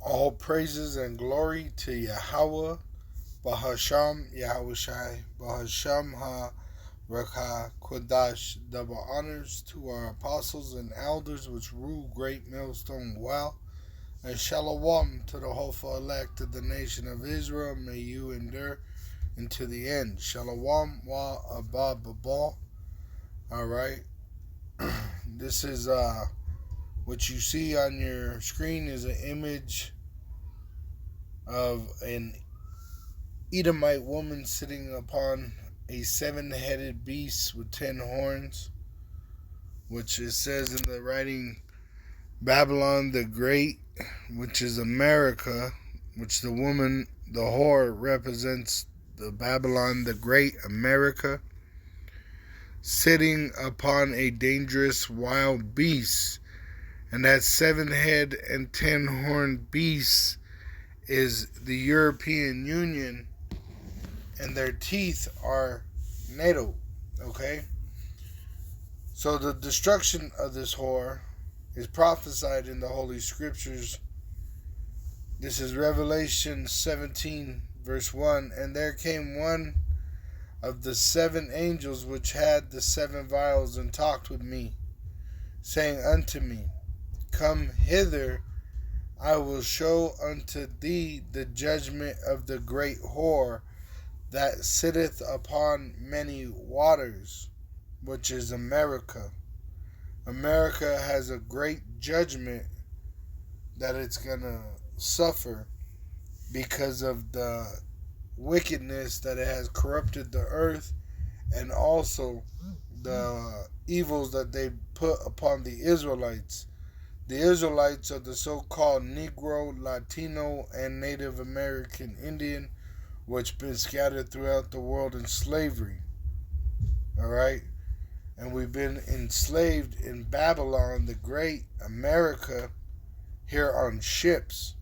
All praises and glory to Yahweh, Bahasham, Yahushai, Bahasham Ha Rekha Kodash. Double honors to our apostles and elders which rule great millstone well. And shalom to the hopeful elect of the nation of Israel. May you endure unto the end. Shalom wa abba babal. Alright. This is what you see on your screen is an image of an Edomite woman sitting upon a seven-headed beast with 10 horns, which it says in the writing Babylon the Great, which is America, which the woman, the whore, represents the Babylon the Great, America, sitting upon a dangerous wild beast. And that 7-head and 10-horned beast is the European Union, and their teeth are NATO. Okay? So the destruction of this whore is prophesied in the Holy Scriptures. This is Revelation 17, verse 1. And there came one of the 7 angels which had the 7 vials, and talked with me, saying unto me, Come hither, I will show unto thee the judgment of the great whore that sitteth upon many waters, which is America. America has a great judgment that it's going to suffer because of the wickedness that it has corrupted the earth, and also the evils that they put upon the Israelites. The Israelites are the so-called Negro, Latino, and Native American Indian, which been scattered throughout the world in slavery. Alright? And we've been enslaved in Babylon the Great, America, here on ships,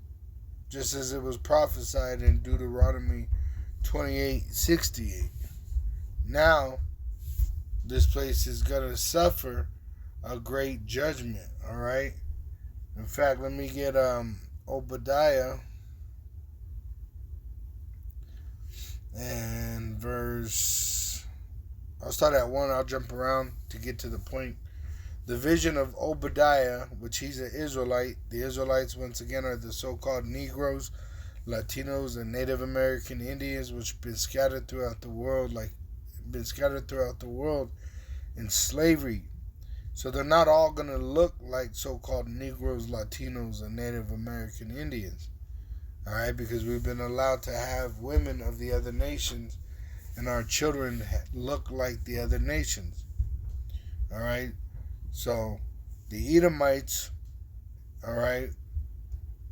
just as it was prophesied in Deuteronomy 28:68. Now, this place is going to suffer a great judgment. Alright? In fact, let me get Obadiah and verse. I'll start at 1. I'll jump around to get to the point. The vision of Obadiah, which he's an Israelite. The Israelites, once again, are the so-called Negroes, Latinos, and Native American Indians, which have been scattered throughout the world, in slavery. So they're not all going to look like so-called Negroes, Latinos, and Native American Indians. Alright, because we've been allowed to have women of the other nations, and our children look like the other nations. Alright, so the Edomites, alright,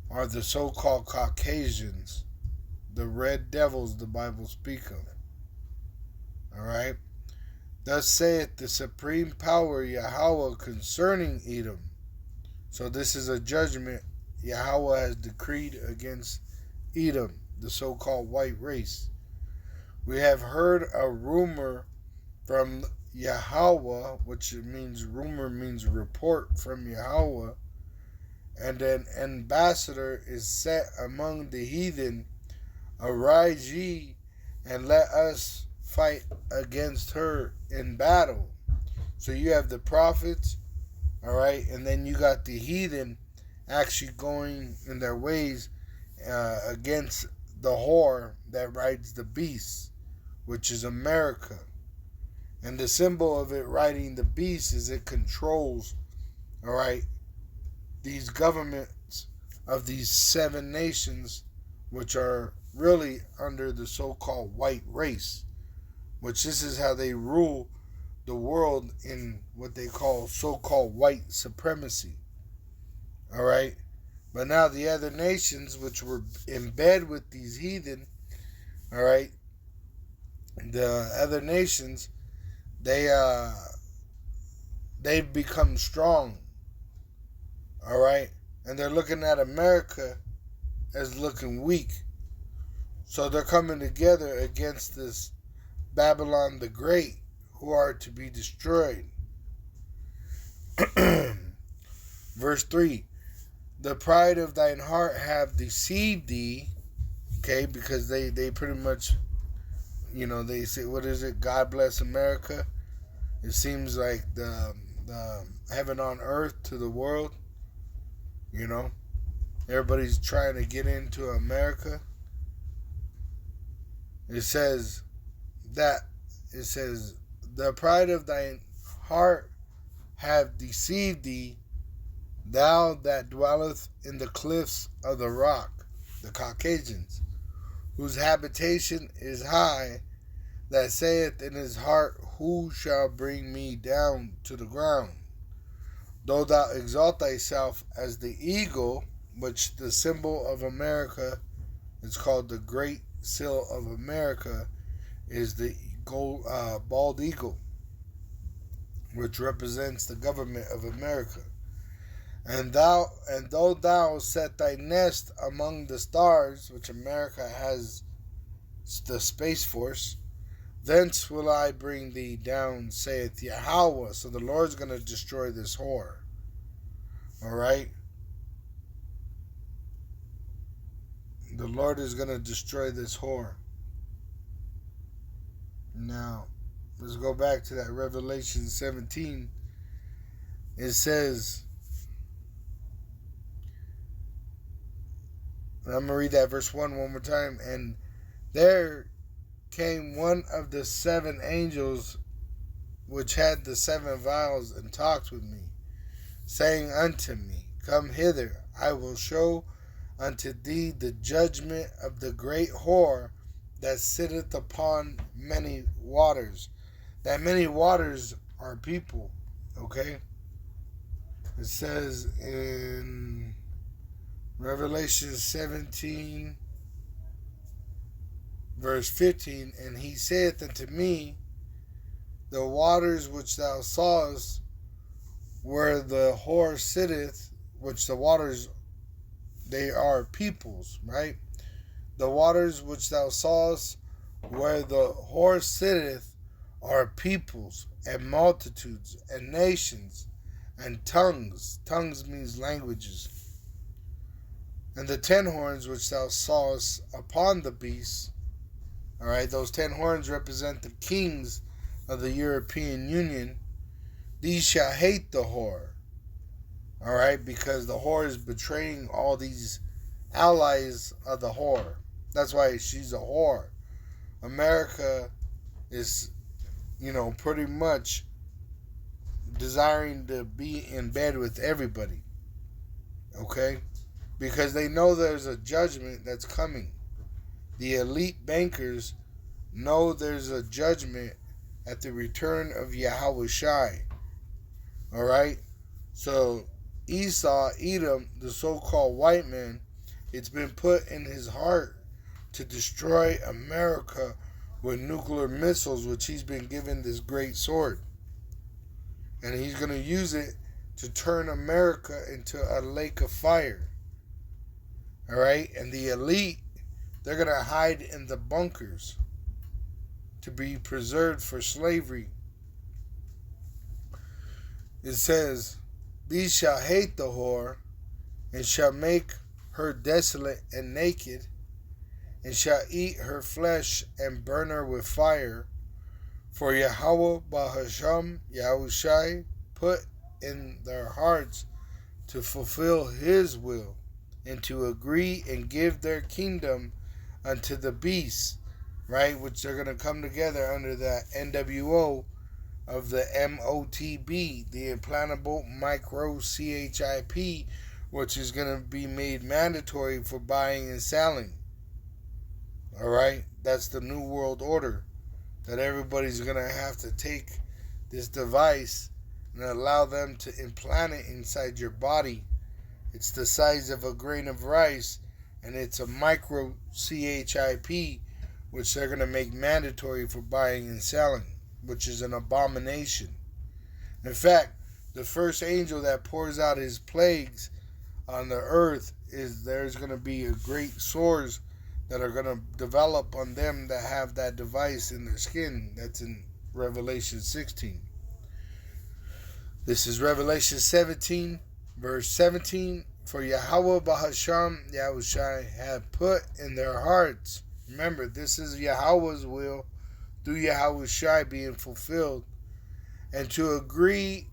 are the so-called Caucasians, the red devils the Bible speaks of. Alright, thus saith the supreme power Yahweh concerning Edom. So this is a judgment Yahweh has decreed against Edom, the so-called white race. We have heard a rumor from Yahweh, which means rumor means report from Yahweh, and an ambassador is set among the heathen. Arise ye, and let us fight against her in battle. So you have the prophets, alright, and then you got the heathen actually going in their ways against the whore that rides the beast, which is America. And the symbol of it riding the beast is it controls, alright, these governments of these 7 nations, which are really under the so-called white race, which this is how they rule the world in what they call so-called white supremacy. Alright? But now the other nations, which were in bed with these heathen, alright, the other nations, they've become strong. Alright? And they're looking at America as looking weak. So they're coming together against this Babylon the Great, who are to be destroyed. Verse 3. the pride of thine heart have deceived thee. Okay, because they pretty much, they say, what is it? God bless America. It seems like the heaven on earth to the world. You know, everybody's trying to get into America. It says that the pride of thine heart have deceived thee, thou that dwelleth in the cliffs of the rock, the Caucasians, whose habitation is high, that saith in his heart, who shall bring me down to the ground? Though thou exalt thyself as the eagle, which the symbol of America is called the Great Seal of America, is the bald eagle, which represents the government of America. And though thou set thy nest among the stars, which America has the Space Force, thence will I bring thee down, saith Yahweh. So the Lord's going to destroy this whore. Alright? The Lord is going to destroy this whore. Now, let's go back to that Revelation 17. It says, and I'm going to read that verse 1 more time. And there came one of the 7 angels which had the 7 vials, and talked with me, saying unto me, Come hither, I will show unto thee the judgment of the great whore that sitteth upon many waters. That many waters are people, okay? It says in Revelation 17, verse 15, And he saith unto me, The waters which thou sawest, where the whore sitteth, which the waters, they are peoples, right? The waters which thou sawest, where the whore sitteth, are peoples, and multitudes, and nations, and tongues. Tongues means languages. And the 10 horns which thou sawest upon the beast, alright, those 10 horns represent the kings of the European Union. These shall hate the whore, alright, because the whore is betraying all these allies of the whore. That's why she's a whore. America is, pretty much desiring to be in bed with everybody, okay? Because they know there's a judgment that's coming. The elite bankers know there's a judgment at the return of Yahweh Shai. Alright? So Esau, Edom, the so-called white man, it's been put in his heart to destroy America with nuclear missiles, which he's been given this great sword. And he's going to use it to turn America into a lake of fire. Alright? And the elite, they're going to hide in the bunkers to be preserved for slavery. It says, These shall hate the whore, and shall make her desolate and naked, and shall eat her flesh and burn her with fire. For Yahweh Bahasham Yahushai put in their hearts to fulfill his will, and to agree and give their kingdom unto the beast, right? Which they're going to come together under the NWO of the MOTB, the implantable microchip, which is going to be made mandatory for buying and selling. Alright? That's the New World Order. That everybody's going to have to take this device and allow them to implant it inside your body. It's the size of a grain of rice, and it's a microchip, which they're going to make mandatory for buying and selling, which is an abomination. In fact, the first angel that pours out his plagues on the earth is there's going to be a great sores that are going to develop on them that have that device in their skin. That's in Revelation 16. This is Revelation 17, verse 17. For Yahweh Bahasham Yahushai had put in their hearts. Remember, this is Yahweh's will through Yahushai being fulfilled. And to agree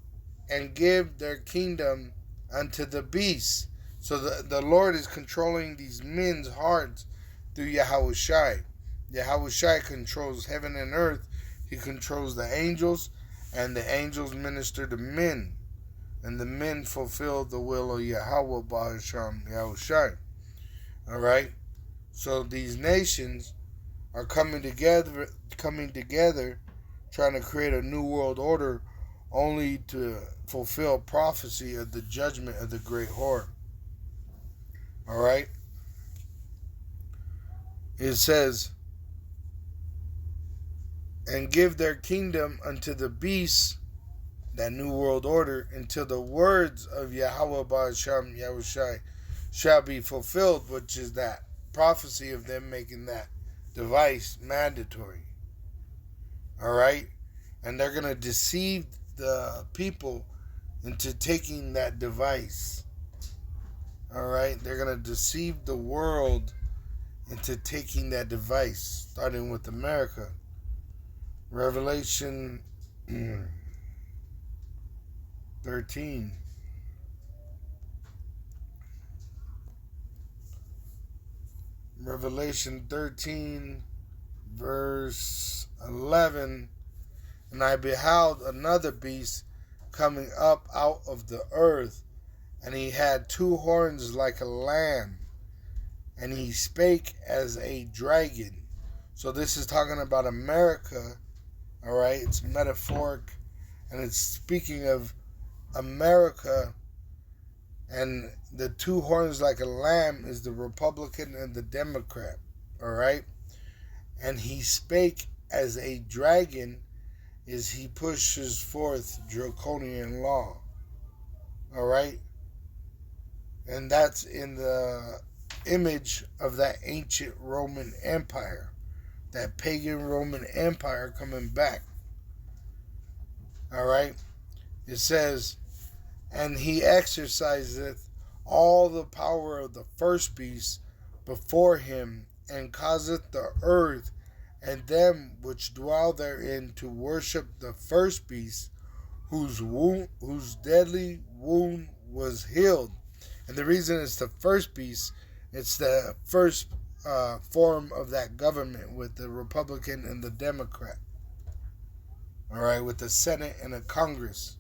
and give their kingdom unto the beast. So the Lord is controlling these men's hearts through Yahushai. Yahushai controls heaven and earth. He controls the angels, and the angels minister to men. And the men fulfill the will of Yahweh Bahasham Yahushai. Alright? So these nations are coming together, trying to create a new world order, only to fulfill prophecy of the judgment of the great whore. Alright? It says, and give their kingdom unto the beast, that new world order, until the words of Yahweh Ba'asham Yahushai shall be fulfilled, which is that prophecy of them making that device mandatory. Alright? And they're going to deceive the people into taking that device. Alright? They're going to deceive the world into taking that device, starting with America. Revelation 13. Revelation 13, verse 11. And I beheld another beast coming up out of the earth, and he had two horns like a lamb, and he spake as a dragon. So this is talking about America, alright? It's metaphoric, and it's speaking of America, and the two horns like a lamb is the Republican and the Democrat, alright? And he spake as a dragon is he pushes forth draconian law, alright? And that's in the image of that ancient Roman Empire, that pagan Roman Empire coming back, alright? It says, and he exerciseth all the power of the first beast before him, and causeth the earth and them which dwell therein to worship the first beast, whose deadly wound was healed. And the reason it's the first beast, it's the first form of that government with the Republican and the Democrat. Alright, with the Senate and a Congress.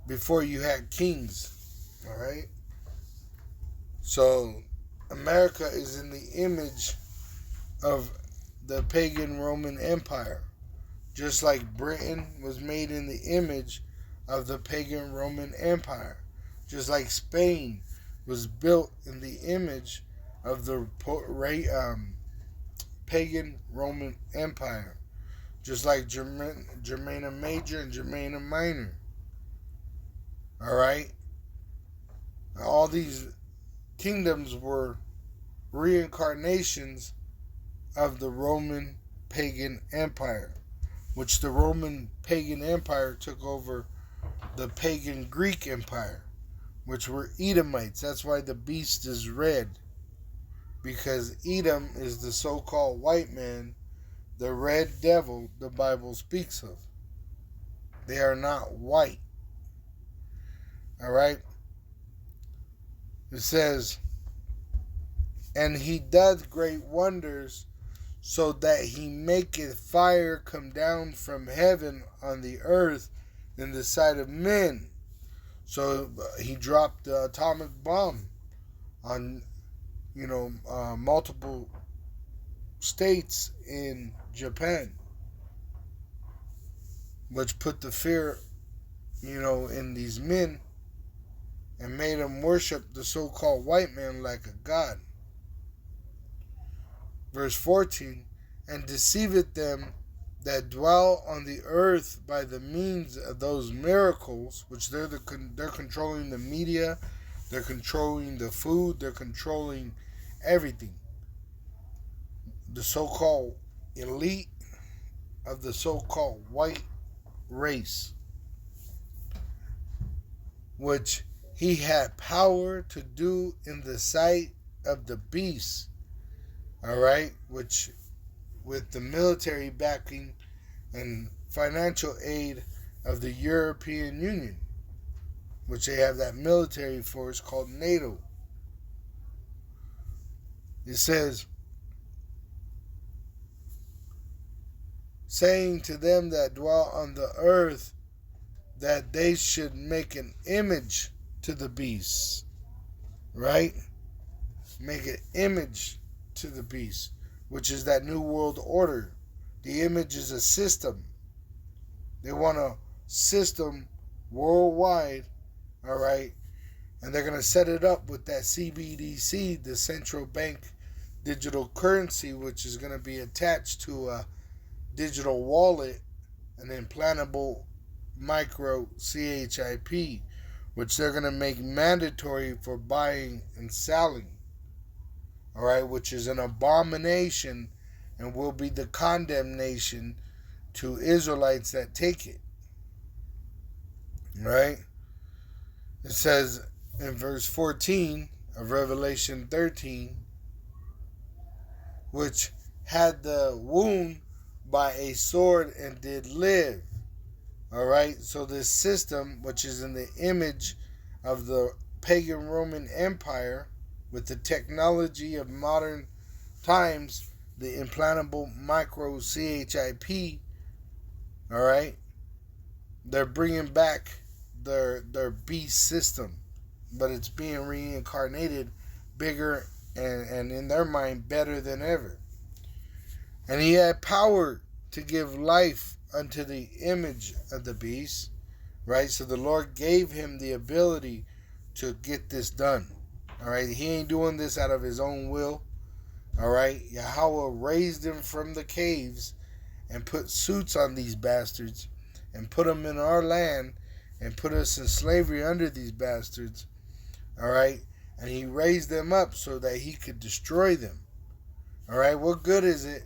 Before you had kings. Alright? So, America is in the image of the pagan Roman Empire. Just like Britain was made in the image of the pagan Roman Empire. Just like Spain was built in the image of the pagan Roman Empire. Just like Germania Major and Germania Minor. Alright? All these kingdoms were reincarnations of the Roman pagan empire, which the Roman pagan empire took over the pagan Greek empire, which were Edomites. That's why the beast is red, because Edom is the so-called white man, the red devil the Bible speaks of. They are not white. Alright? It says, and he doth great wonders, so that he maketh fire come down from heaven on the earth in the sight of men. So he dropped the atomic bomb on, multiple states in Japan, which put the fear, in these men and made them worship the so-called white man like a god. Verse 14, and deceiveth them that dwell on the earth by the means of those miracles, which they're controlling the media, they're controlling the food, they're controlling everything. The so-called elite of the so-called white race, which he had power to do in the sight of the beast, all right, which with the military backing and financial aid of the European Union, which they have that military force called NATO. It says, saying to them that dwell on the earth that they should make an image to the beast, right? Make an image to the beast, which is that new world order. The image is a system. They want a system worldwide, all right? And they're going to set it up with that CBDC, the central bank digital currency, which is going to be attached to a digital wallet, an implantable micro CHIP, which they're going to make mandatory for buying and selling, all right, which is an abomination and will be the condemnation to Israelites that take it, right? It says in verse 14 of Revelation 13, which had the wound by a sword and did live. All right, so this system, which is in the image of the pagan Roman Empire with the technology of modern times, the implantable micro CHIP, all right, they're bringing back their beast system, but it's being reincarnated bigger and in their mind better than ever. And he had power to give life unto the image of the beast, right? So the Lord gave him the ability to get this done, all right? He ain't doing this out of his own will, all right? Yahweh raised him from the caves and put suits on these bastards and put them in our land and put us in slavery under these bastards, all right? And he raised them up so that he could destroy them, all right? What good is it,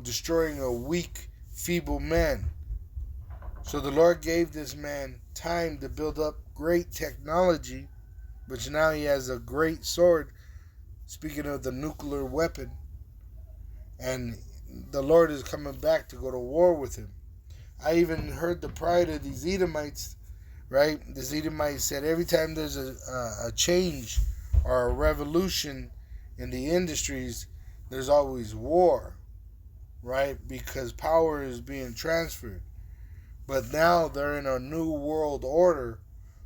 destroying a weak, feeble man? So the Lord gave this man time to build up great technology, which now he has a great sword, speaking of the nuclear weapon, and the Lord is coming back to go to war with him. I even heard the pride of these Edomites, right? This Edomite said every time there's a change or a revolution in the industries, there's always war, right? Because power is being transferred. But now they're in a new world order,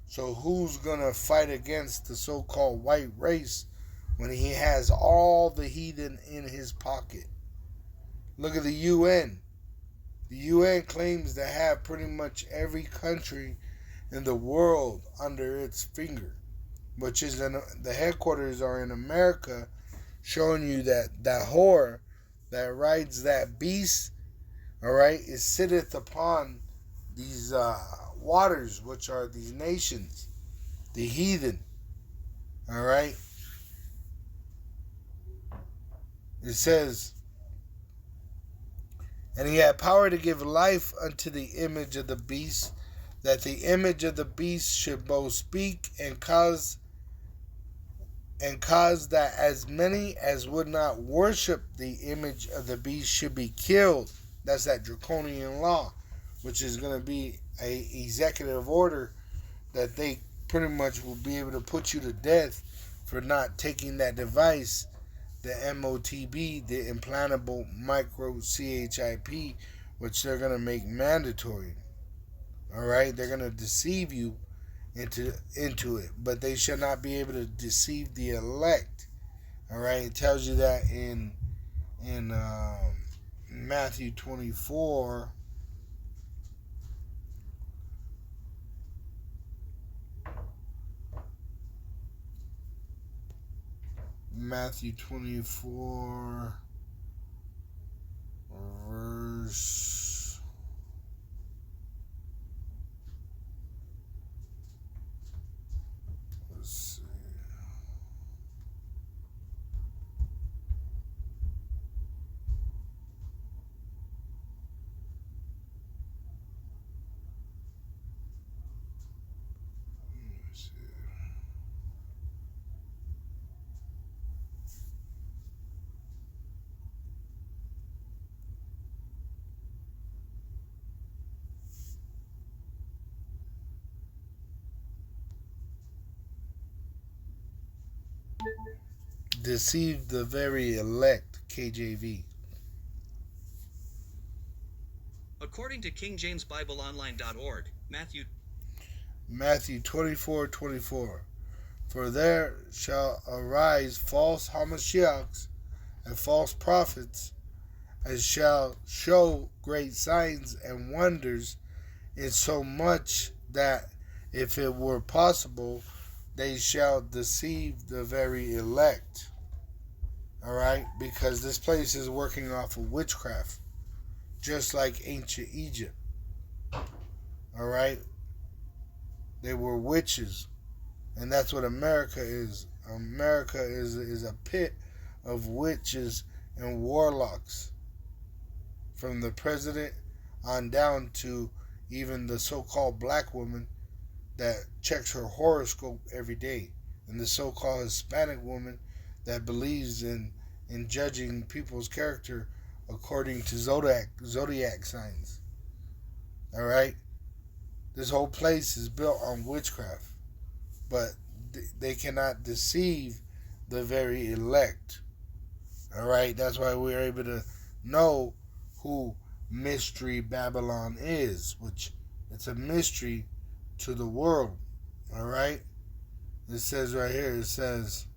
so who's going to fight against the so-called white race when he has all the heathen in his pocket? Look at the UN. The UN claims to have pretty much every country in the world under its finger, which is the headquarters are in America, showing you that whore that rides that beast, all right, is sitteth upon these waters, which are these nations, the heathen, all right. It says, and he had power to give life unto the image of the beast, that the image of the beast should both speak and cause that as many as would not worship the image of the beast should be killed. That's that draconian law, which is going to be a executive order that they pretty much will be able to put you to death for not taking that device, the MOTB, the implantable micro CHIP, which they're going to make mandatory. All right, they're going to deceive you into it, but they shall not be able to deceive the elect. All right, it tells you that in Matthew 24. Matthew 24, verse. Let's see. Let me see. deceive the very elect, KJV. According to KingJamesBibleOnline.org, Matthew 24:24. For there shall arise false Hamashiachs and false prophets, and shall show great signs and wonders, insomuch that if it were possible, they shall deceive the very elect. Alright? Because this place is working off of witchcraft, just like ancient Egypt. Alright? They were witches. And that's what America is. America is a pit of witches and warlocks. From the president on down to even the so-called black woman that checks her horoscope every day. And the so-called Hispanic woman that believes in judging people's character according to zodiac signs. Alright? This whole place is built on witchcraft. But they cannot deceive the very elect. Alright? That's why we're able to know who Mystery Babylon is, which it's a mystery to the world. Alright? It says right here, it says,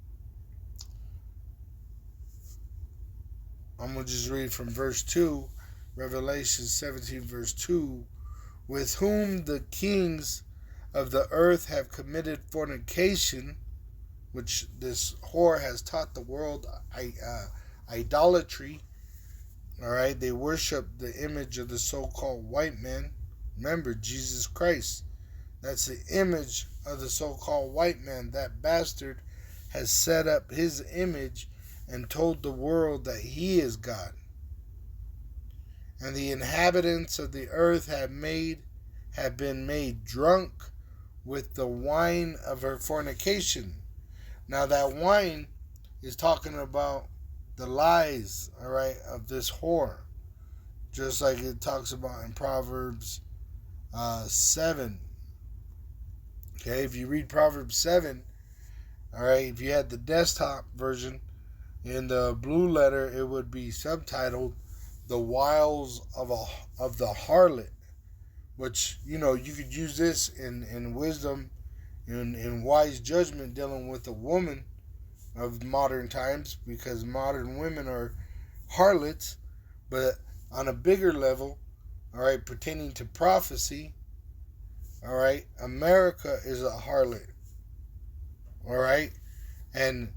I'm going to just read from verse 2, Revelation 17 verse 2, with whom the kings of the earth have committed fornication, which this whore has taught the world idolatry. Alright, they worship the image of the so-called white man. Remember, Jesus Christ. That's the image of the so-called white man. That bastard has set up his image and told the world that he is God. And the inhabitants of the earth have been made drunk with the wine of her fornication. Now that wine is talking about the lies, alright, of this whore. Just like it talks about in Proverbs 7. Okay, if you read Proverbs 7, alright, if you had the desktop version, in the blue letter it would be subtitled The Wiles of the Harlot. Which, you could use this in wisdom, in wise judgment, dealing with a woman of modern times, because modern women are harlots. But on a bigger level, alright, pertaining to prophecy, alright, America is a harlot. Alright? And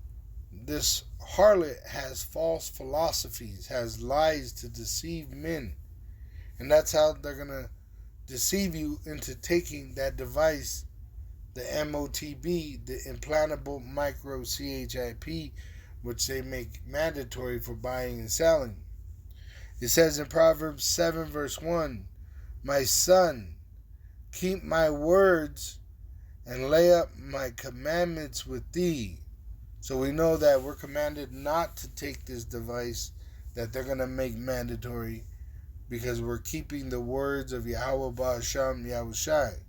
this harlot has false philosophies, has lies to deceive men. And that's how they're going to deceive you into taking that device, the MOTB, the implantable microchip, which they make mandatory for buying and selling. It says in Proverbs 7 verse 1, my son, keep my words and lay up my commandments with thee. So we know that we're commanded not to take this device that they're going to make mandatory, because we're keeping the words of Yahweh Ba'asham Yahushai,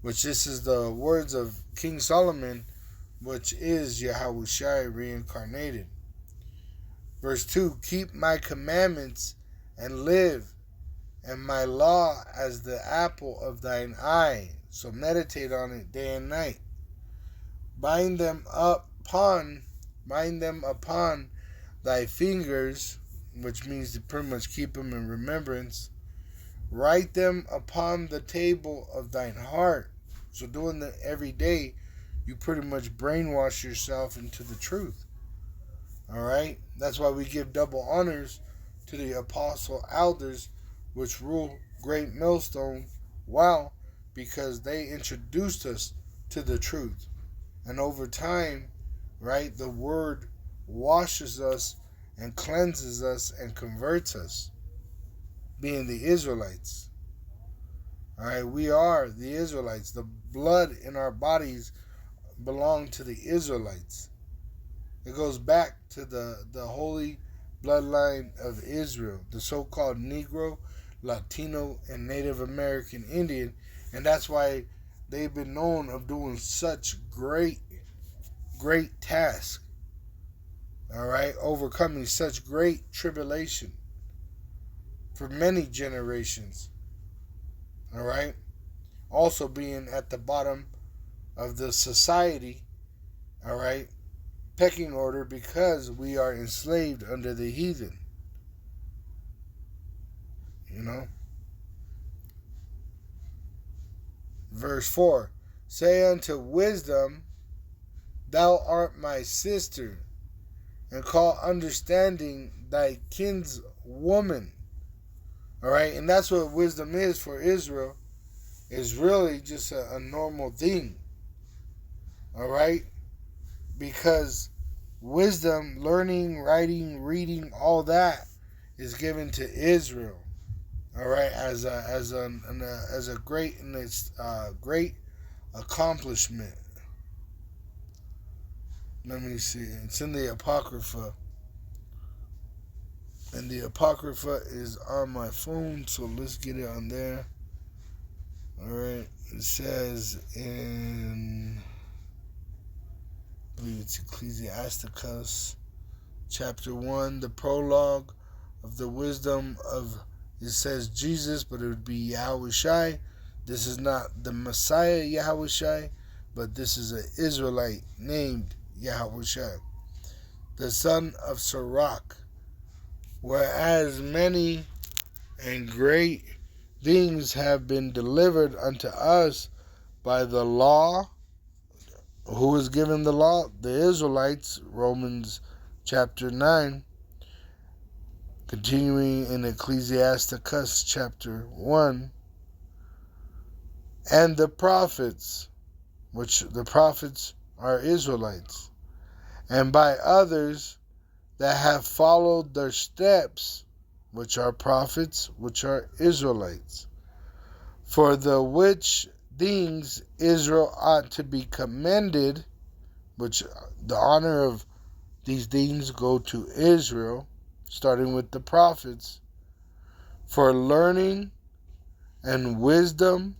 which this is the words of King Solomon, which is Yahushai reincarnated. Verse 2, keep my commandments and live, and my law as the apple of thine eye. So meditate on it day and night. Bind them upon thy fingers, which means to pretty much keep them in remembrance. Write them upon the table of thine heart. So doing that every day, you pretty much brainwash yourself into the truth. Alright? That's why we give double honors to the apostle elders, which rule Great Millstone. Wow, because they introduced us to the truth. And over time, right, the word washes us and cleanses us and converts us, being the Israelites. Alright, we are the Israelites. The blood in our bodies belong to the Israelites. It goes back to the holy bloodline of Israel, the so-called Negro, Latino, and Native American Indian. And that's why they've been known of doing such great tasks. all right, overcoming such great tribulation for many generations, all right, also being at the bottom of the society, all right, pecking order because we are enslaved under the heathen, you know. Verse 4, say unto wisdom, thou art my sister, and call understanding thy kinswoman. All right, and that's what wisdom is for Israel, is really just a normal thing. All right, because wisdom, learning, writing, reading, all that is given to Israel. All right, as a great and it's great accomplishment. Let me see. It's in the Apocrypha. And the Apocrypha is on my phone, so let's get it on there. Alright. It says in, I believe it's Ecclesiasticus, chapter 1, the prologue of the wisdom of, it says Jesus, but it would be Yahushai. This is not the Messiah Yahushai, but this is an Israelite named Yahushua, the son of Sirach. Whereas many and great things have been delivered unto us by the law. Who is given the law? The Israelites, Romans chapter 9. Continuing in Ecclesiasticus chapter 1. And the prophets, which the prophets are Israelites, and by others that have followed their steps, which are prophets, which are Israelites. For the which things Israel ought to be commended, which the honor of these things go to Israel, starting with the prophets, for learning and wisdom,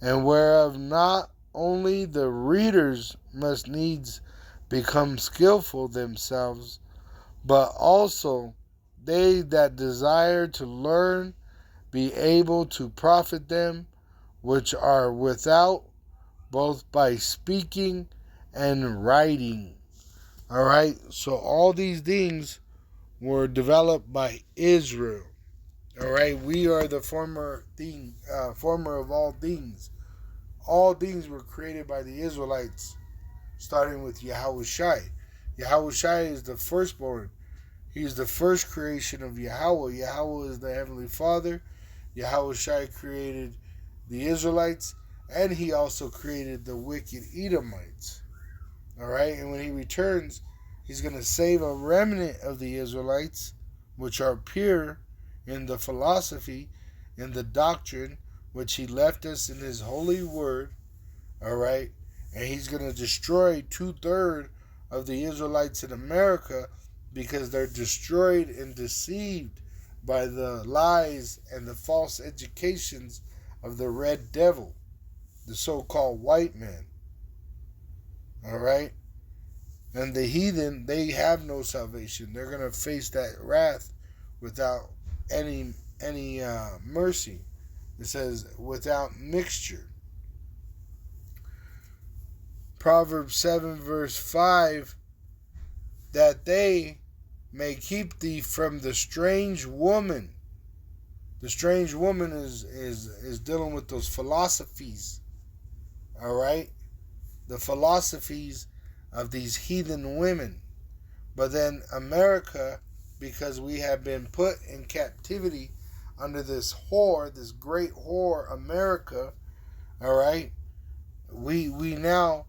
and whereof not only the readers must needs become skillful themselves, but also they that desire to learn be able to profit them which are without, both by speaking and writing. All right, so all these things were developed by Israel. All right, we are the former of all things. All things were created by the Israelites, starting with Yahushai. Yahushai is the firstborn. He is the first creation of Yahweh. Yahweh is the Heavenly Father. Yahushai created the Israelites, and he also created the wicked Edomites. All right, and when he returns, he's going to save a remnant of the Israelites, which are pure in the philosophy, in the doctrine, which he left us in his holy word. All right, and he's going to destroy 2/3 of the Israelites in America because they're destroyed and deceived by the lies and the false educations of the red devil, the so-called white man. All right, and the heathen, they have no salvation. They're going to face that wrath without any mercy. It says without mixture. Proverbs 7 verse 5, that they may keep thee from the strange woman. The strange woman is dealing with those philosophies. All right, the philosophies of these heathen women. But then America, because we have been put in captivity under this whore, this great whore, America, all right, we now,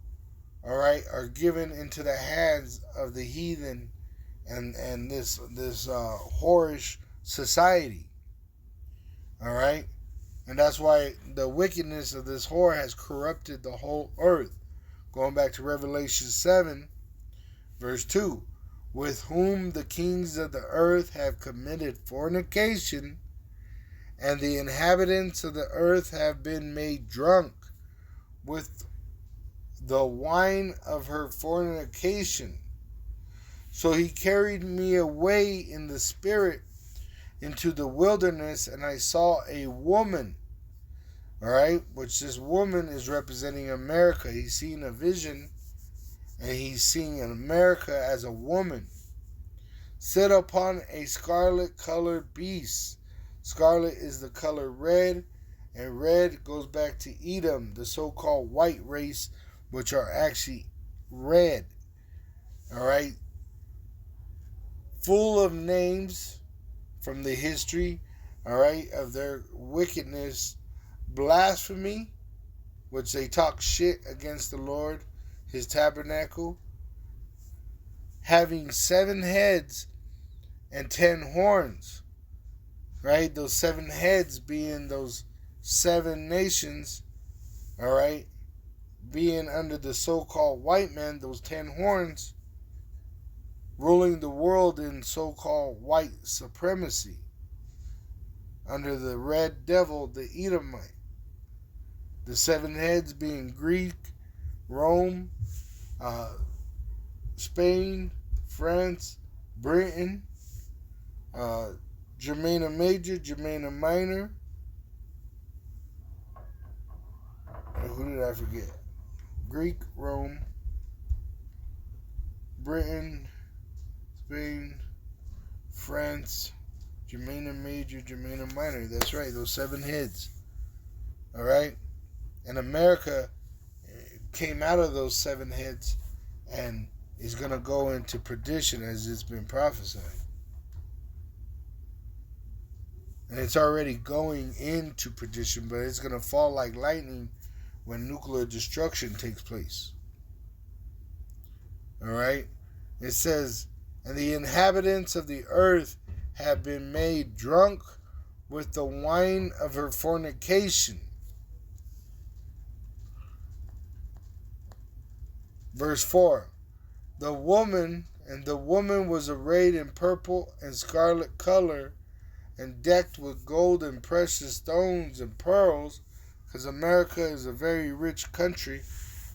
all right, are given into the hands of the heathen and this whorish society. All right, and that's why the wickedness of this whore has corrupted the whole earth. Going back to Revelation 7, verse 2, with whom the kings of the earth have committed fornication, and the inhabitants of the earth have been made drunk with the wine of her fornication. So he carried me away in the spirit into the wilderness, and I saw a woman. All right, which this woman is representing America. He's seeing a vision, and he's seeing America as a woman. Sit upon a scarlet colored beast. Scarlet is the color red, and red goes back to Edom, the so called white race, which are actually red. All right, full of names from the history, all right, of their wickedness, blasphemy, which they talk shit against the Lord, his tabernacle, having 7 heads and 10 horns, right? Those 7 heads being those 7 nations, all right, being under the so-called white man, those 10 horns, ruling the world in so-called white supremacy, under the red devil, the Edomite. The 7 heads being Greek, Rome, Spain, France, Britain, Germana Major, Germana Minor. Who did I forget? Greek, Rome, Britain, Spain, France, Germana Major, Germana Minor. That's right, those 7 heads. All right? And America came out of those 7 heads and is going to go into perdition as it's been prophesied. And it's already going into perdition, but it's going to fall like lightning when nuclear destruction takes place. All right? It says, and the inhabitants of the earth have been made drunk with the wine of her fornication. Verse 4. The woman was arrayed in purple and scarlet color and decked with gold and precious stones and pearls, because America is a very rich country,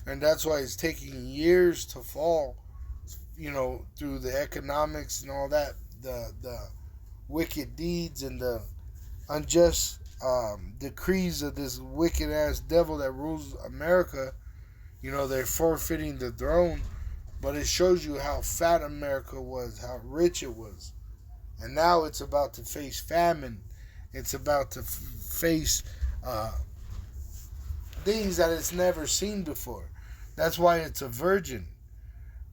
and that's why it's taking years to fall, through the economics and all that, the wicked deeds and the unjust decrees of this wicked ass devil that rules America. They're forfeiting the throne, but it shows you how fat America was, how rich it was. And now it's about to face famine. It's about to face things that it's never seen before. That's why it's a virgin.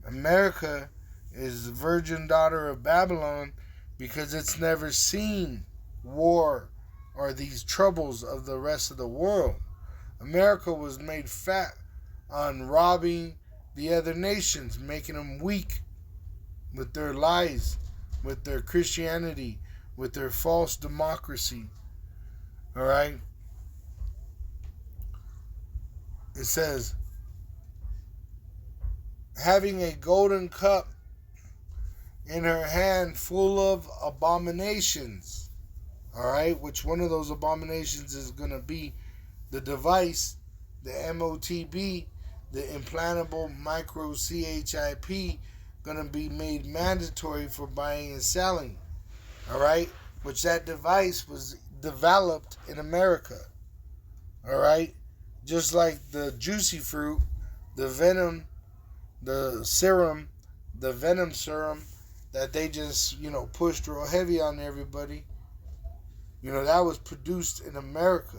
America is the virgin daughter of Babylon because it's never seen war or these troubles of the rest of the world. America was made fat on robbing the other nations, making them weak with their lies, with their Christianity, with their false democracy. All right? It says, having a golden cup in her hand full of abominations. All right? Which one of those abominations is going to be the device, the MOTB, the implantable microchip, going to be made mandatory for buying and selling. All right? Which that device was developed in America. All right? Just like the juicy fruit, the venom, the serum, the venom serum that they just, pushed real heavy on everybody. That was produced in America.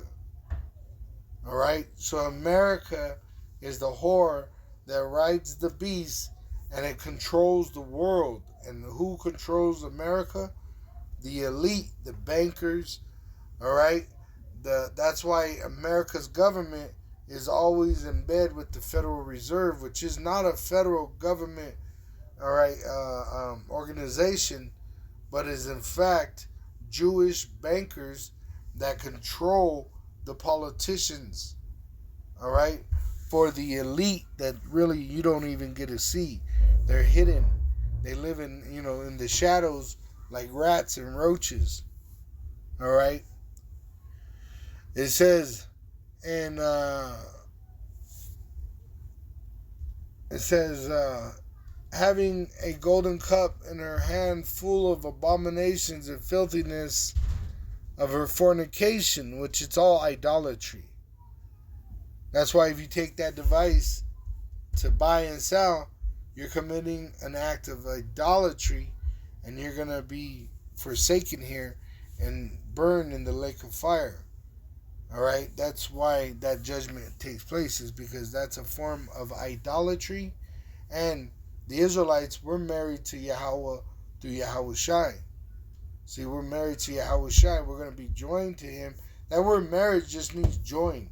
All right? So America is the whore that rides the beast and it controls the world. And who controls America? The elite, the bankers. All right? That's why America's government is always in bed with the Federal Reserve, which is not a federal government, all right, organization, but is in fact Jewish bankers that control the politicians, all right, for the elite that really you don't even get to see. They're hidden. They live in, in the shadows like rats and roaches, all right. It says, having a golden cup in her hand full of abominations and filthiness of her fornication, which it's all idolatry. That's why if you take that device to buy and sell, you're committing an act of idolatry, and you're going to be forsaken here and burned in the lake of fire. All right, that's why that judgment takes place, is because that's a form of idolatry. And the Israelites were married to Yahweh through Yahweh Shai. See, we're married to Yahweh Shai. We're going to be joined to him. That word marriage just means joined.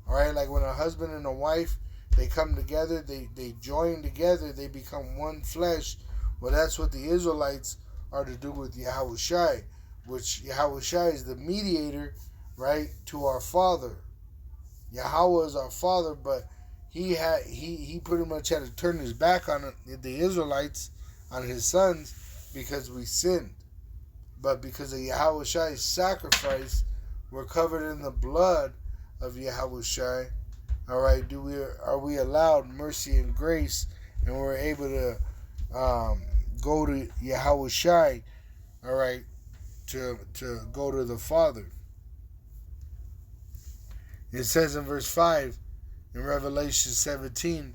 All right, like when a husband and a wife, they come together, they join together, they become one flesh. Well, that's what the Israelites are to do with Yahweh Shai, which Yahweh Shai is the mediator, right, to our Father. Yahweh is our Father, but he pretty much had to turn his back on the Israelites, on his sons, because we sinned. But because of Yahweh Shai's sacrifice, we're covered in the blood of Yahweh Shai. All right, are we allowed mercy and grace, and we're able to go to Yahweh Shai, all right, to go to the Father. It says in verse 5 in Revelation 17,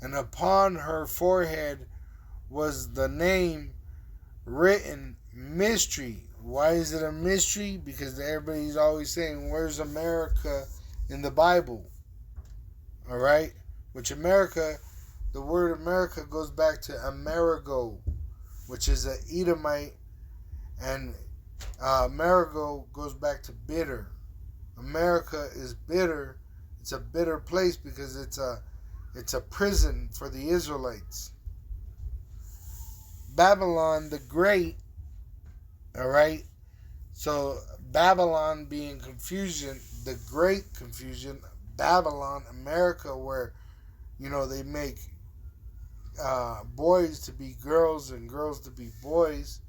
and upon her forehead was the name written mystery. Why is it a mystery? Because everybody's always saying, where's America in the Bible? All right, which America, the word America goes back to Amerigo, which is an Edomite, and Amerigo goes back to bitter. America is bitter. It's a bitter place because it's a prison for the Israelites. Babylon the Great, all right. So Babylon being confusion, the great confusion. Babylon, America, where they make boys to be girls and girls to be boys.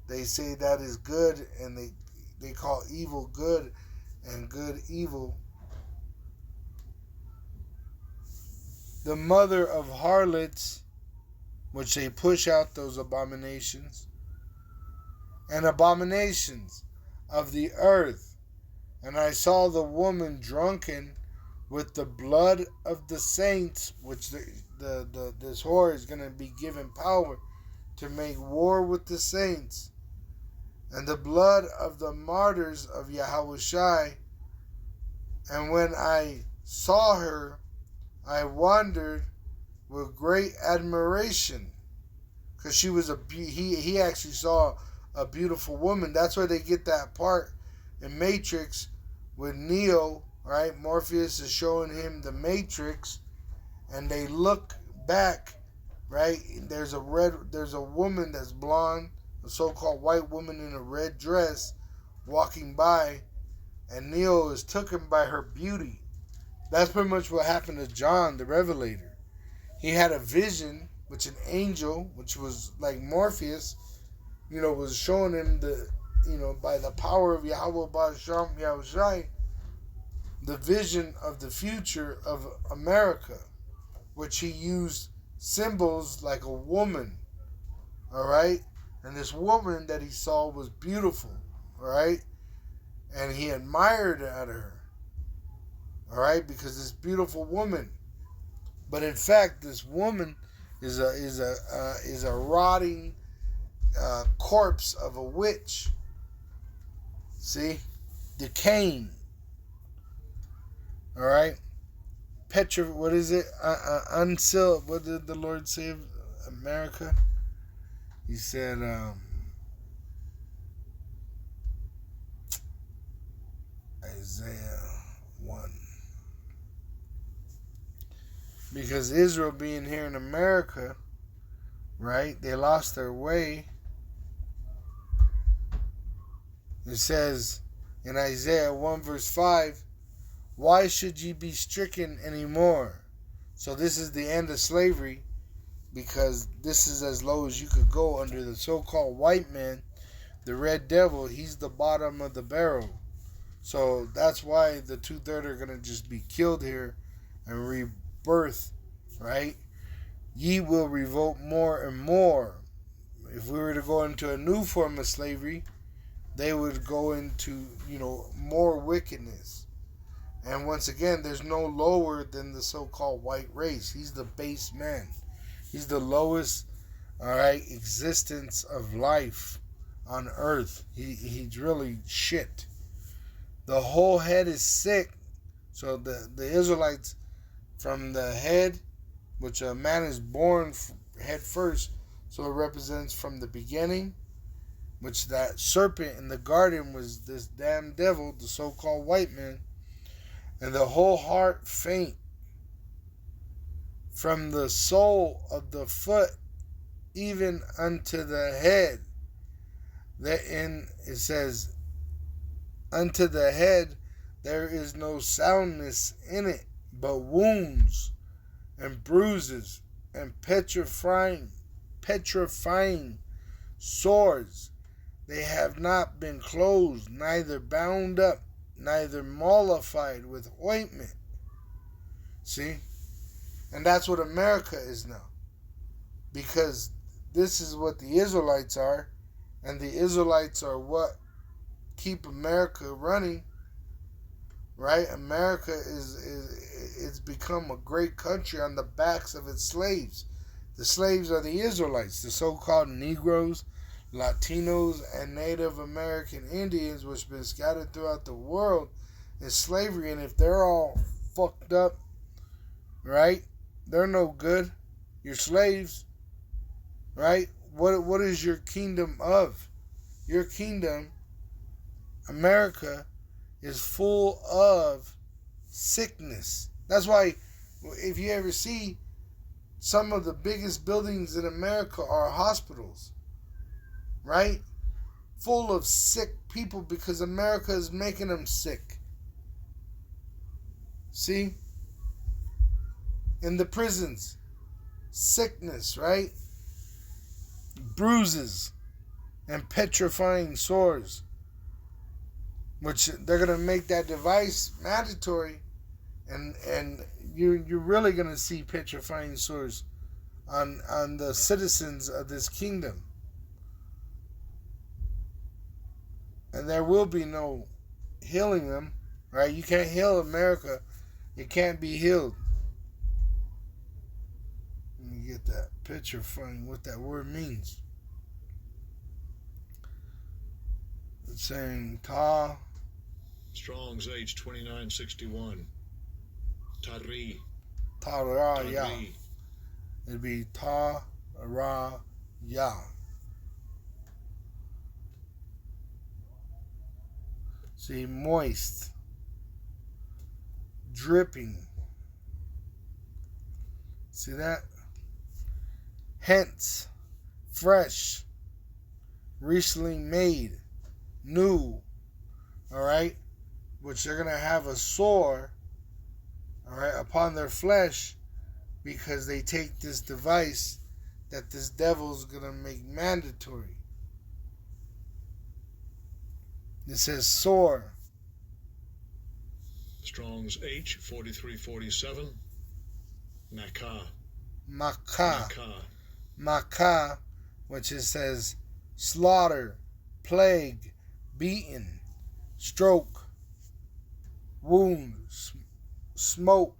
They say that is good, and they call evil good and good evil. The mother of harlots, which they push out those abominations, and abominations of the earth. And I saw the woman drunken with the blood of the saints, which this whore is going to be given power to make war with the saints, and the blood of the martyrs of Yahweh Shai. And when I saw her, I wondered with great admiration, because she was he actually saw a beautiful woman. That's where they get that part in Matrix with Neo, right? Morpheus is showing him the Matrix, and they look back, right? There's a woman that's blonde, a so-called white woman in a red dress, walking by, and Neo is taken by her beauty. That's pretty much what happened to John the Revelator. He had a vision, which an angel, which was like Morpheus, was showing him by the power of Yahweh Basham Yahushai, the vision of the future of America, which he used symbols like a woman, all right? And this woman that he saw was beautiful, all right? And he admired at her, all right, because this beautiful woman. But in fact, this woman is a rotting corpse of a witch. See, decaying. All right, what is it? Until, what did the Lord say of America? He said, Isaiah 1. Because Israel being here in America, right, they lost their way. It says in Isaiah 1 verse 5, why should ye be stricken anymore? So this is the end of slavery, because this is as low as you could go under the so-called white man, the red devil. He's the bottom of the barrel. So that's why the 2/3 are going to just be killed here and rebirth, right? ye will revolt more and more. If we were to go into a new form of slavery, they would go into, more wickedness. And once again, there's no lower than the so-called white race. He's the base man. He's the lowest, all right, existence of life on earth. He's really shit. The whole head is sick. So the Israelites, from the head, which a man is born head first, so it represents from the beginning, which that serpent in the garden was this damn devil, the so-called white man, and the whole heart faint, from the sole of the foot even unto the head. It says, unto the head there is no soundness in it, but wounds and bruises and petrifying sores. They have not been closed, neither bound up, neither mollified with ointment. See? And that's what America is now. Because this is what the Israelites are, and the Israelites are what keep America running. Right? America it's become a great country on the backs of its slaves. The slaves are the Israelites, the so-called Negroes, Latinos, and Native American Indians, which have been scattered throughout the world in slavery. And if they're all fucked up, right, they're no good. You're slaves, right? What is your kingdom of? Your kingdom, America, is full of sickness. That's why, if you ever see, some of the biggest buildings in America are hospitals, right? Full of sick people, because America is making them sick. See? In the prisons, sickness, right? Bruises and petrifying sores, which they're going to make that device mandatory, and you're really going to see petrifying sores on the citizens of this kingdom. And there will be no healing them, right? You can't heal America. It can't be healed. Let me get that picture from what that word means. It's saying ta. Strong's H2961. Tari. Ta-ra-ya. It'd be ta-ra-ya. See, moist, dripping. See that? Hence, fresh, recently made, new. All right, which they're gonna have a sore, all right, upon their flesh, because they take this device that this devil's gonna make mandatory. It says sore. Strong's H4347. Makah. Makah, which it says slaughter, plague, beaten, stroke, wound, smoke,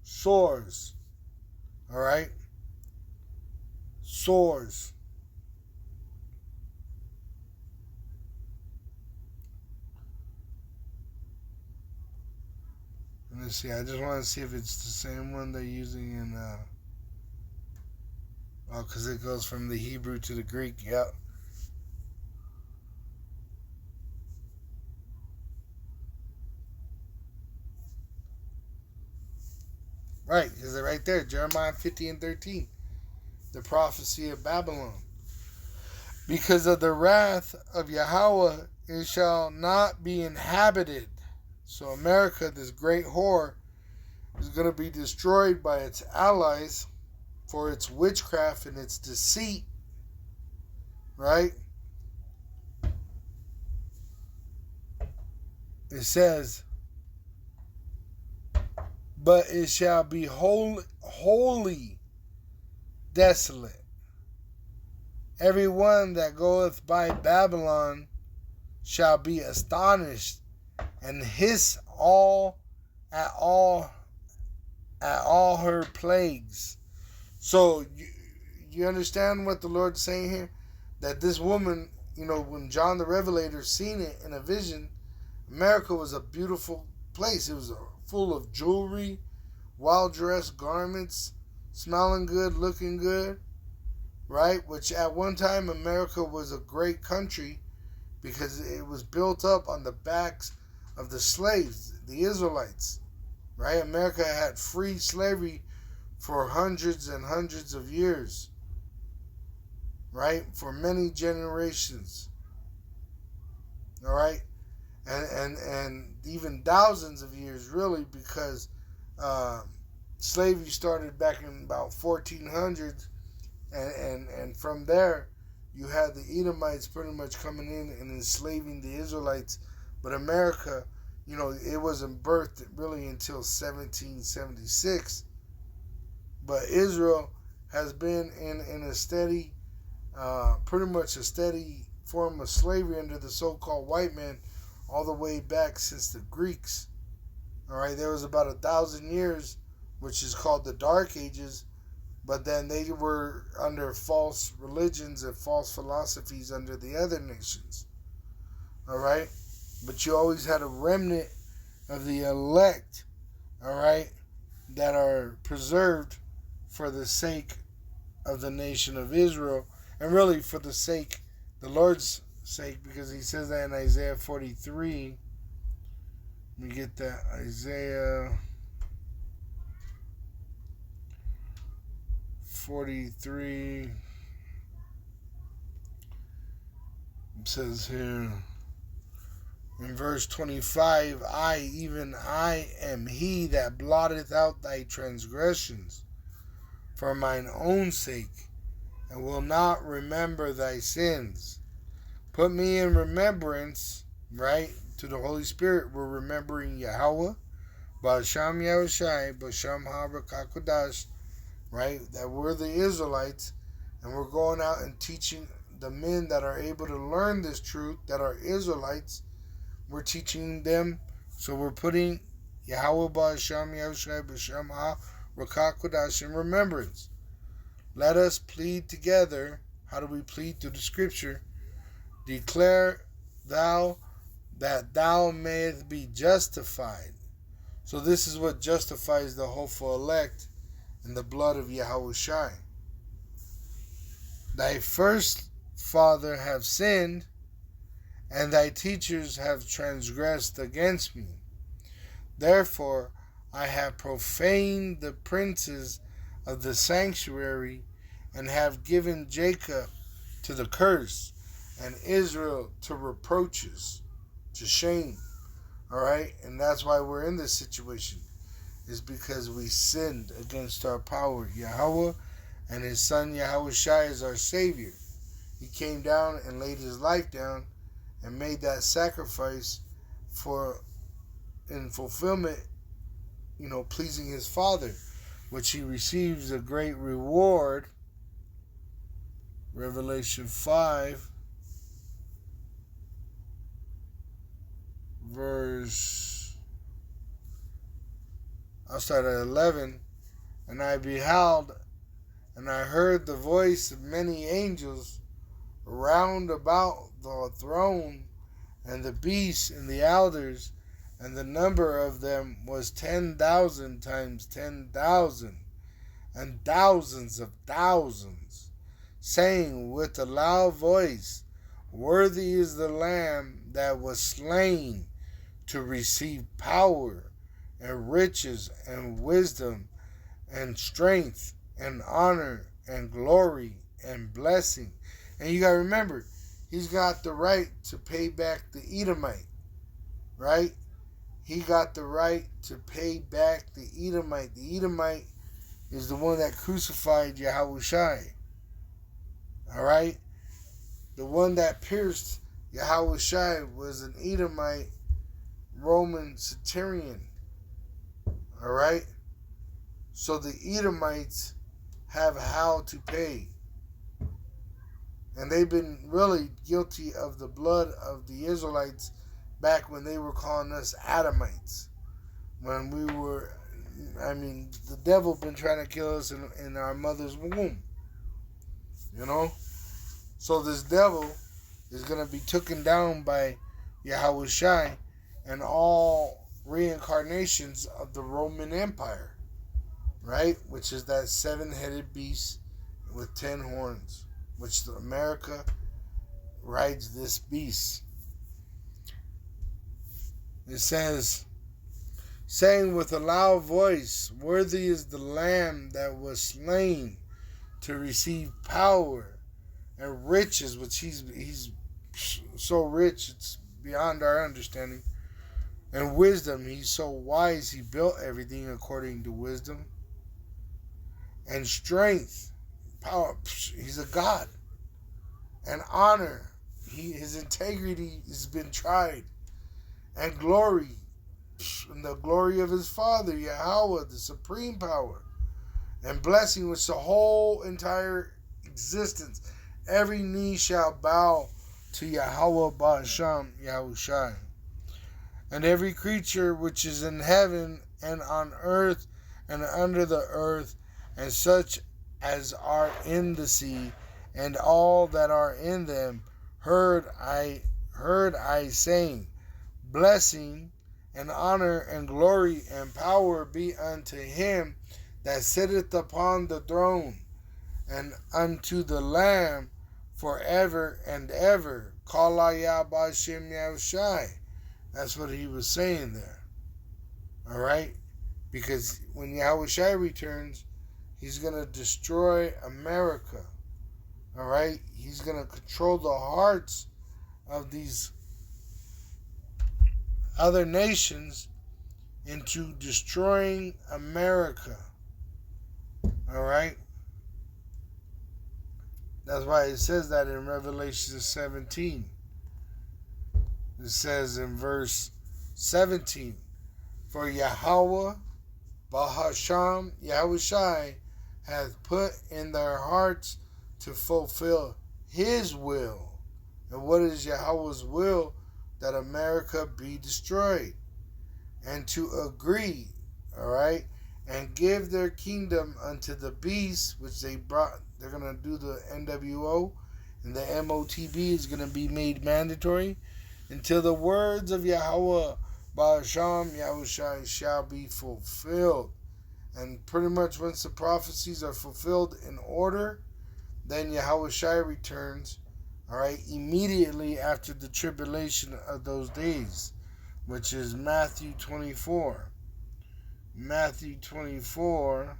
sores. All right? Sores. Let me see. I just want to see if it's the same one they're using in. Because it goes from the Hebrew to the Greek. Yep. Right, because they're right there. Jeremiah 50 and 13. The prophecy of Babylon. Because of the wrath of Yahweh, it shall not be inhabited. So America, this great whore, is going to be destroyed by its allies for its witchcraft and its deceit. Right? It says, but it shall be holy desolate. Every one that goeth by Babylon shall be astonished, and hiss at all her plagues. So you understand what the Lord's saying here? That this woman, when John the Revelator seen it in a vision, America was a beautiful place. It was full of jewelry, well-dressed garments, smelling good, looking good, right? Which at one time America was a great country because it was built up on the backs of the slaves, the Israelites, right? America had free slavery for hundreds and hundreds of years, right? For many generations, all right? And even thousands of years, really, because slavery started back in about 1400s, and from there you had the Edomites pretty much coming in and enslaving the Israelites. But America, it wasn't birthed really until 1776. But Israel has been in a steady, pretty much a steady form of slavery under the so-called white man all the way back since the Greeks. All right, there was about 1,000 years, which is called the Dark Ages, but then they were under false religions and false philosophies under the other nations. All right, but you always had a remnant of the elect, all right, that are preserved for the sake of the nation of Israel, and really for the sake, the Lord's sake, because he says that in Isaiah 43. Let me get that. Isaiah 43. It says here in verse 25, I am he that blotteth out thy transgressions for mine own sake, and will not remember thy sins. Put me in remembrance, right? To the Holy Spirit, we're remembering Yahweh, Ba'asham Yahushai, Ba'asham HaRakakodash, right? That we're the Israelites, and we're going out and teaching the men that are able to learn this truth, that are Israelites. We're teaching them, so we're putting Yahweh, Ba'asham Yahushai, Ba'asham HaRakakodash in remembrance. Let us plead together. How do we plead? Through the scripture. Declare thou that thou mayest be justified. So this is what justifies the hopeful elect in the blood of Yahushai. Thy first father have sinned, and thy teachers have transgressed against me. Therefore I have profaned the princes of the sanctuary, and have given Jacob to the curse, and Israel to reproaches, to shame. All right, and that's why we're in this situation, is because we sinned against our power. Yahweh and his son Yahushai is our Savior. He came down and laid his life down and made that sacrifice in fulfillment, pleasing his Father, which he receives a great reward. Revelation 5, I'll start at 11. And I beheld, and I heard the voice of many angels round about the throne, and the beasts and the elders, and the number of them was 10,000 times 10,000, and thousands of thousands, saying with a loud voice, Worthy is the Lamb that was slain to receive power and riches and wisdom and strength and honor and glory and blessing. And you got to remember, he's got the right to pay back the Edomite, right? He got the right to pay back the Edomite. The Edomite is the one that crucified Yahushai. All right? The one that pierced Yahushai was an Edomite Roman centurion. All right? So the Edomites have how to pay. And they've been really guilty of the blood of the Israelites back when they were calling us Adamites. When we were, the devil been trying to kill us in our mother's womb. You know? So this devil is going to be taken down by Yahushai and all reincarnations of the Roman Empire. Right? Which is that 7-headed beast with 10 horns. Which America rides this beast. It says, saying with a loud voice, worthy is the Lamb that was slain to receive power and riches, which he's so rich, it's beyond our understanding. And wisdom, he's so wise, he built everything according to wisdom. And strength, power, he's a God. And honor, his integrity has been tried. And glory, and the glory of his Father, Yahweh, the supreme power. And blessing, which the whole entire existence, every knee shall bow to Yahweh Ba'asham, Yahushai. And every creature which is in heaven and on earth and under the earth, and such as are in the sea, and all that are in them, heard I saying, blessing and honor and glory and power be unto him that sitteth upon the throne, and unto the Lamb forever and ever. Kala Yah B'Shem Yahushai. That's what he was saying there. Alright? Because when Yahushai returns, he's going to destroy America. Alright? He's going to control the hearts of these other nations into destroying America. Alright? That's why it says that in Revelation 17. It says in verse 17, for Yahweh Bahasham Yahushai hath put in their hearts to fulfill his will. And what is Yahweh's will? That America be destroyed. And to agree, alright, and give their kingdom unto the beast, which they brought. They're going to do the NWO, and the MOTB is going to be made mandatory until the words of Yahweh Ba'asham Yahushai shall be fulfilled. And pretty much once the prophecies are fulfilled in order, then Yahushai returns, alright, immediately after the tribulation of those days, which is Matthew 24. Matthew 24.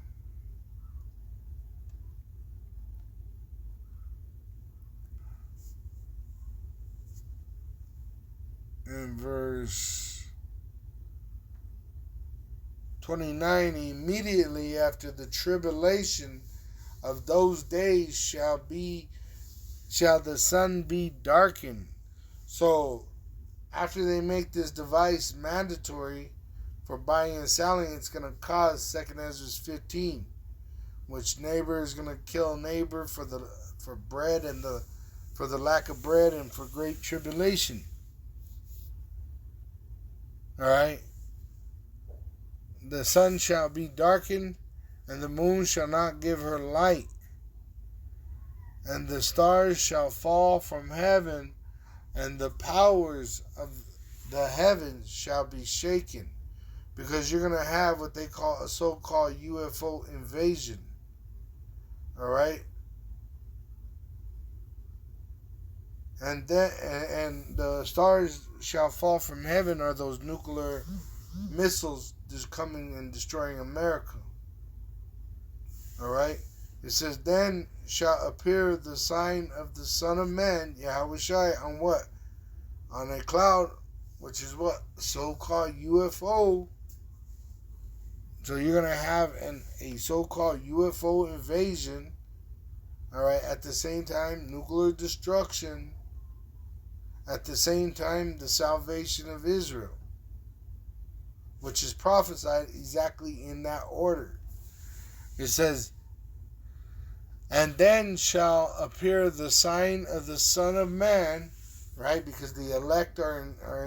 In verse 29, immediately after the tribulation of those days shall the sun be darkened. So after they make this device mandatory for buying and selling, it's going to cause 2nd Ezra 15, which neighbor is going to kill neighbor for bread and for the lack of bread and for great tribulation. Alright? The sun shall be darkened, and the moon shall not give her light, and the stars shall fall from heaven, and the powers of the heavens shall be shaken. Because you're going to have what they call a so-called UFO invasion. Alright? And the stars shall fall from heaven are those nuclear missiles just coming and destroying America. Alright? It says, then shall appear the sign of the Son of Man, Yahushai, on what? On a cloud, which is what? So-called UFO. So you're going to have a so-called UFO invasion. Alright? At the same time, nuclear destruction. At the same time, the salvation of Israel, which is prophesied exactly in that order. It says, And then shall appear the sign of the Son of Man, right? Because the elect are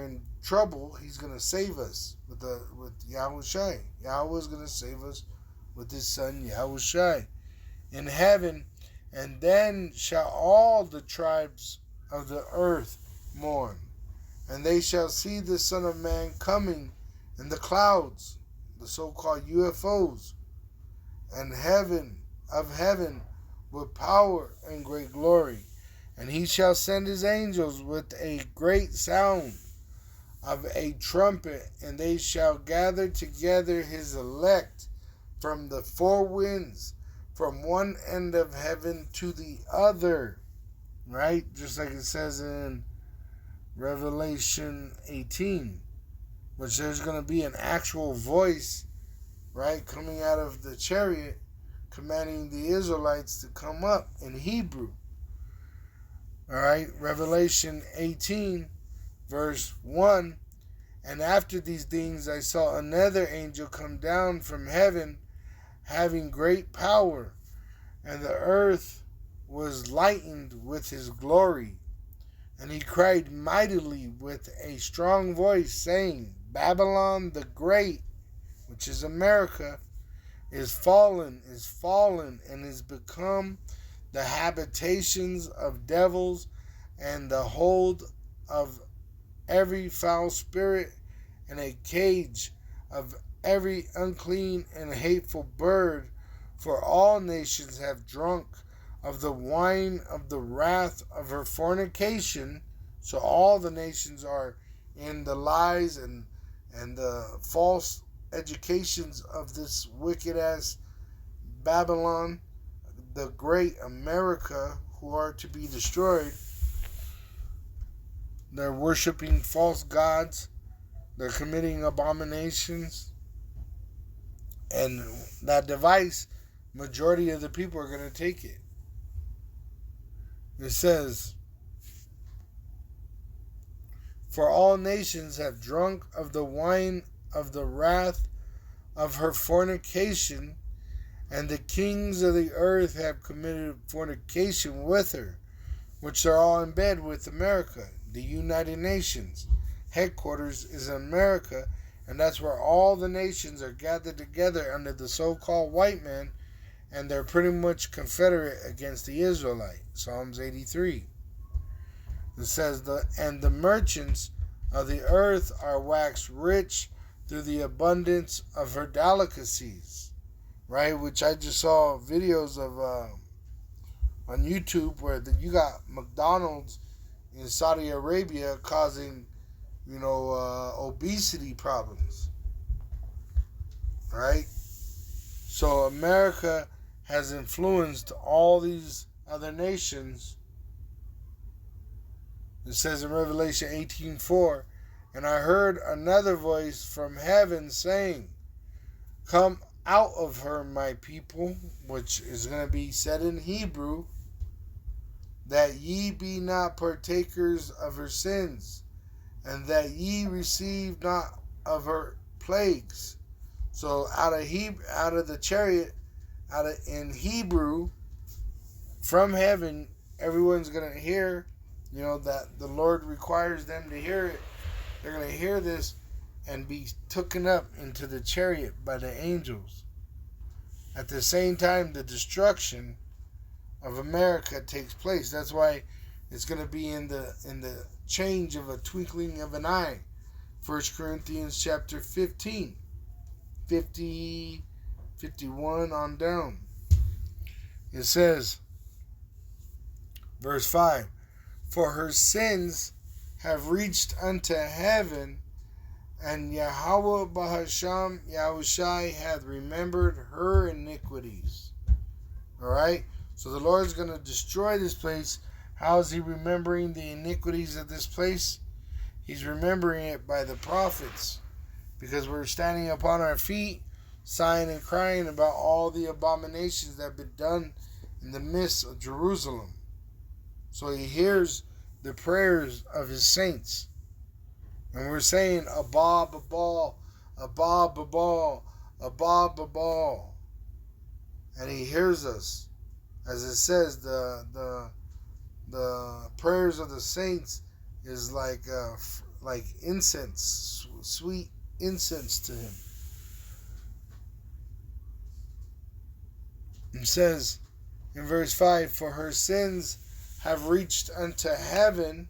in trouble. He's going to save us with Yahushai. Yahweh is going to save us with his Son Yahushai in heaven. And then shall all the tribes of the earth mourn. And they shall see the Son of Man coming in the clouds, the so-called UFOs, and heaven with power and great glory. And he shall send his angels with a great sound of a trumpet, and they shall gather together his elect from the four winds, from one end of heaven to the other. Right? Just like it says in Revelation 18, which there's going to be an actual voice, right, coming out of the chariot, commanding the Israelites to come up in Hebrew. All right, Revelation 18, verse 1. And after these things I saw another angel come down from heaven, having great power, and the earth was lightened with his glory. And he cried mightily with a strong voice, saying, Babylon the Great, which is America, is fallen, and is become the habitations of devils, and the hold of every foul spirit, and a cage of every unclean and hateful bird. For all nations have drunk of the wine of the wrath of her fornication. So all the nations are in the lies and the false educations of this wicked ass Babylon, the great America, who are to be destroyed. They're worshiping false gods. They're committing abominations. And that device, majority of the people are going to take it. It says, for all nations have drunk of the wine of the wrath of her fornication, and the kings of the earth have committed fornication with her, which are all in bed with America. The United Nations headquarters is in America, and that's where all the nations are gathered together under the so-called white man, and they're pretty much confederate against the Israelite. Psalms 83. It says, and the merchants of the earth are waxed rich through the abundance of her delicacies. Right? Which I just saw videos of on YouTube where you got McDonald's in Saudi Arabia causing, obesity problems. Right? So America has influenced all these other nations. It says in Revelation 18:4, and I heard another voice from heaven saying, come out of her, my people, which is going to be said in Hebrew, that ye be not partakers of her sins, and that ye receive not of her plagues. So out of the chariot, in Hebrew, from heaven, everyone's going to hear, that the Lord requires them to hear it. They're going to hear this and be taken up into the chariot by the angels. At the same time, the destruction of America takes place. That's why it's going to be in the change of a twinkling of an eye. 1 Corinthians chapter 15, 50, 51 on down. It says, verse 5, for her sins have reached unto heaven, and Yahweh Bahasham Yahushai hath remembered her iniquities. Alright? So the Lord's going to destroy this place. How is he remembering the iniquities of this place? He's remembering it by the prophets. Because we're standing upon our feet, sighing and crying about all the abominations that have been done in the midst of Jerusalem. So he hears the prayers of his saints. And we're saying, Abba, Babal, Abba, Babal, Abba, Babal. And he hears us. As it says, the prayers of the saints is like incense, sweet incense to him. It says in verse 5, for her sins have reached unto heaven,